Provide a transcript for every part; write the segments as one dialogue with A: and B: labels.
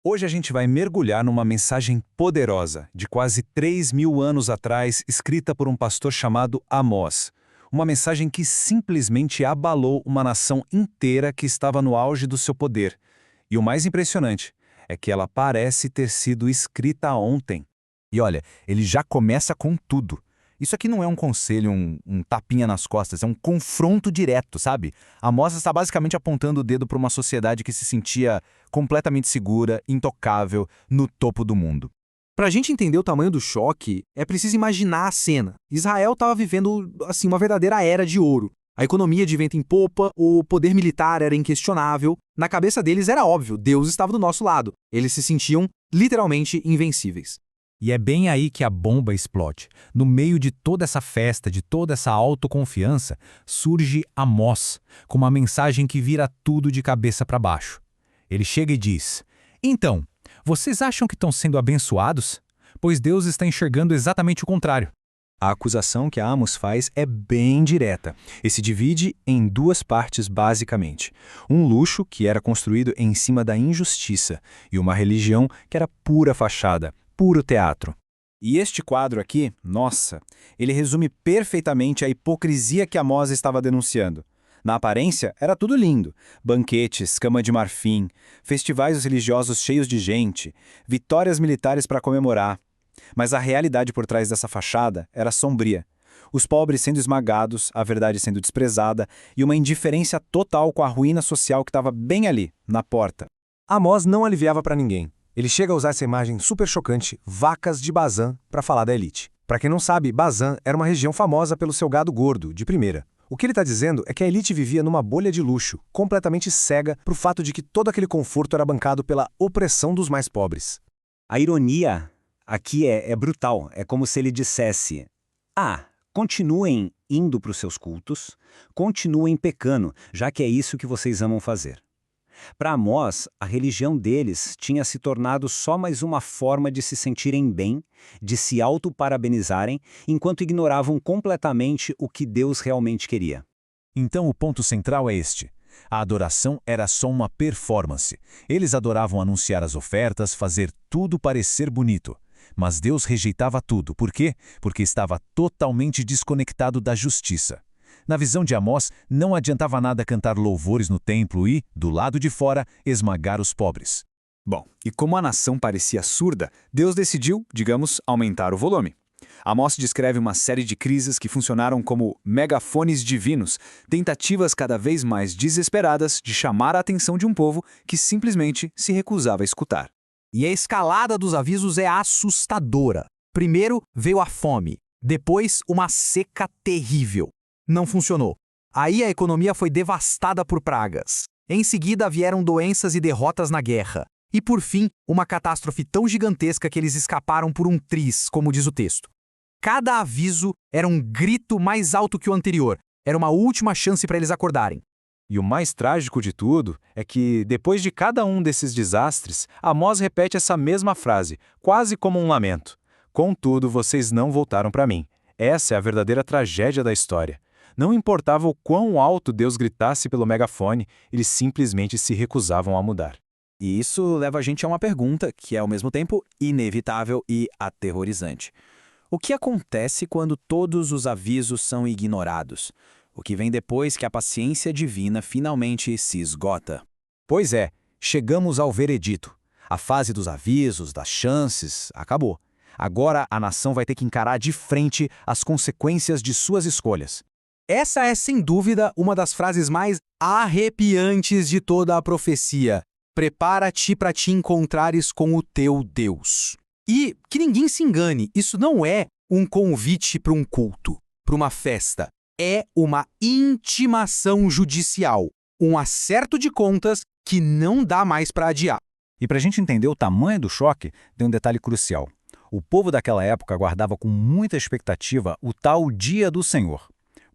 A: Hoje a gente vai mergulhar numa mensagem poderosa, de quase 3.000 anos atrás, escrita por um pastor chamado Amós. Uma mensagem que simplesmente abalou uma nação inteira que estava no auge do seu poder. E o mais impressionante é que ela parece ter sido escrita ontem.
B: E olha, ele já começa com tudo. Isso aqui não é um conselho, um tapinha nas costas, é um confronto direto, sabe? Amós está basicamente apontando o dedo para uma sociedade que se sentia completamente segura, intocável, no topo do mundo.
C: Para a gente entender o tamanho do choque, é preciso imaginar a cena. Israel estava vivendo, uma verdadeira era de ouro. A economia de vento em popa, o poder militar era inquestionável. Na cabeça deles era óbvio, Deus estava do nosso lado. Eles se sentiam literalmente invencíveis.
B: E é bem aí que a bomba explode. No meio de toda essa festa, de toda essa autoconfiança, surge Amós, com uma mensagem que vira tudo de cabeça para baixo. Ele chega e diz: Então, vocês acham que estão sendo abençoados? Pois Deus está enxergando exatamente o contrário.
A: A acusação que Amós faz é bem direta e se divide em duas partes basicamente. Um luxo que era construído em cima da injustiça e uma religião que era pura fachada, puro teatro. E este quadro aqui, nossa, ele resume perfeitamente a hipocrisia que Amós estava denunciando. Na aparência, era tudo lindo. Banquetes, cama de marfim, festivais religiosos cheios de gente, vitórias militares para comemorar. Mas a realidade por trás dessa fachada era sombria. Os pobres sendo esmagados, a verdade sendo desprezada e uma indiferença total com a ruína social que estava bem ali, na porta.
D: Amós não aliviava para ninguém. Ele chega a usar essa imagem super chocante, vacas de Bazã, para falar da elite. Para quem não sabe, Bazã era uma região famosa pelo seu gado gordo, de primeira. O que ele está dizendo é que a elite vivia numa bolha de luxo, completamente cega para o fato de que todo aquele conforto era bancado pela opressão dos mais pobres.
E: A ironia aqui é brutal. É como se ele dissesse: continuem indo para os seus cultos, continuem pecando, já que é isso que vocês amam fazer. Para Amós, a religião deles tinha se tornado só mais uma forma de se sentirem bem, de se auto-parabenizarem, enquanto ignoravam completamente o que Deus realmente queria.
B: Então o ponto central é este. A adoração era só uma performance. Eles adoravam anunciar as ofertas, fazer tudo parecer bonito. Mas Deus rejeitava tudo. Por quê? Porque estava totalmente desconectado da justiça. Na visão de Amós, não adiantava nada cantar louvores no templo e, do lado de fora, esmagar os pobres.
A: Bom, e como a nação parecia surda, Deus decidiu, digamos, aumentar o volume. Amós descreve uma série de crises que funcionaram como megafones divinos, tentativas cada vez mais desesperadas de chamar a atenção de um povo que simplesmente se recusava a escutar.
C: E a escalada dos avisos é assustadora. Primeiro veio a fome, depois uma seca terrível. Não funcionou. Aí a economia foi devastada por pragas. Em seguida vieram doenças e derrotas na guerra. E por fim, uma catástrofe tão gigantesca que eles escaparam por um triz, como diz o texto. Cada aviso era um grito mais alto que o anterior. Era uma última chance para eles acordarem.
A: E o mais trágico de tudo é que, depois de cada um desses desastres, Amós repete essa mesma frase, quase como um lamento. Contudo, vocês não voltaram para mim. Essa é a verdadeira tragédia da história. Não importava o quão alto Deus gritasse pelo megafone, eles simplesmente se recusavam a mudar.
F: E isso leva a gente a uma pergunta que é, ao mesmo tempo, inevitável e aterrorizante. O que acontece quando todos os avisos são ignorados? O que vem depois que a paciência divina finalmente se esgota?
B: Pois é, chegamos ao veredito. A fase dos avisos, das chances, acabou. Agora a nação vai ter que encarar de frente as consequências de suas escolhas.
C: Essa é, sem dúvida, uma das frases mais arrepiantes de toda a profecia. Prepara-te para te encontrares com o teu Deus. E que ninguém se engane, isso não é um convite para um culto, para uma festa. É uma intimação judicial, um acerto de contas que não dá mais para adiar.
B: E para a gente entender o tamanho do choque, tem um detalhe crucial. O povo daquela época aguardava com muita expectativa o tal Dia do Senhor.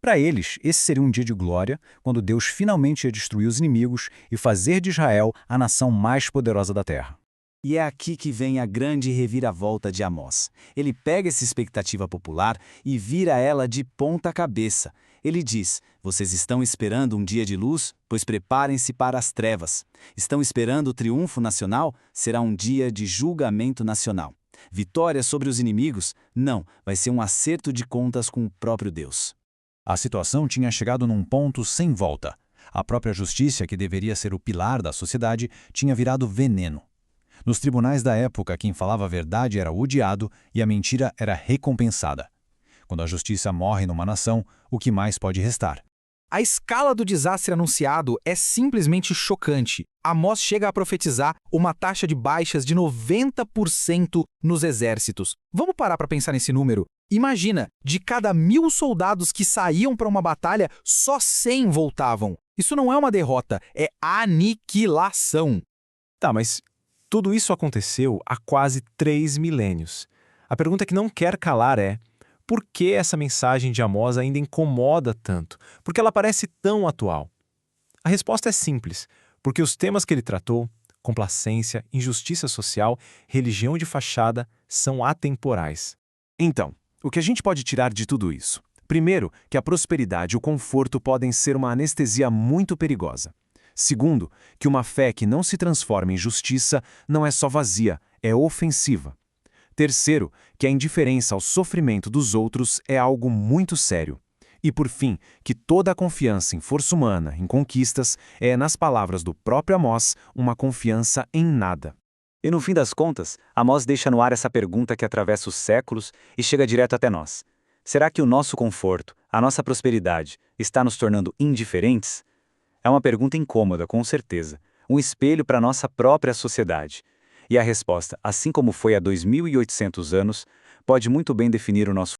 B: Para eles, esse seria um dia de glória, quando Deus finalmente ia destruir os inimigos e fazer de Israel a nação mais poderosa da terra.
F: E é aqui que vem a grande reviravolta de Amós. Ele pega essa expectativa popular e vira ela de ponta cabeça.
G: Ele diz: vocês estão esperando um dia de luz? Pois preparem-se para as trevas. Estão esperando o triunfo nacional? Será um dia de julgamento nacional. Vitória sobre os inimigos? Não, vai ser um acerto de contas com o próprio Deus.
B: A situação tinha chegado num ponto sem volta. A própria justiça, que deveria ser o pilar da sociedade, tinha virado veneno. Nos tribunais da época, quem falava a verdade era odiado e a mentira era recompensada. Quando a justiça morre numa nação, o que mais pode restar?
C: A escala do desastre anunciado é simplesmente chocante. Amós chega a profetizar uma taxa de baixas de 90% nos exércitos. Vamos parar para pensar nesse número? Imagina, de cada 1.000 soldados que saíam para uma batalha, só 100 voltavam. Isso não é uma derrota, é aniquilação.
D: Tá, mas tudo isso aconteceu há quase 3 milênios. A pergunta que não quer calar é: por que essa mensagem de Amós ainda incomoda tanto? Por que ela parece tão atual? A resposta é simples, porque os temas que ele tratou, complacência, injustiça social, religião de fachada, são atemporais. Então, o que a gente pode tirar de tudo isso? Primeiro, que a prosperidade e o conforto podem ser uma anestesia muito perigosa. Segundo, que uma fé que não se transforma em justiça não é só vazia, é ofensiva. Terceiro, que a indiferença ao sofrimento dos outros é algo muito sério. E por fim, que toda a confiança em força humana, em conquistas, é, nas palavras do próprio Amós, uma confiança em nada.
E: E no fim das contas, Amós deixa no ar essa pergunta que atravessa os séculos e chega direto até nós. Será que o nosso conforto, a nossa prosperidade, está nos tornando indiferentes? É uma pergunta incômoda, com certeza, um espelho para a nossa própria sociedade. E a resposta, assim como foi há 2.800 anos, pode muito bem definir o nosso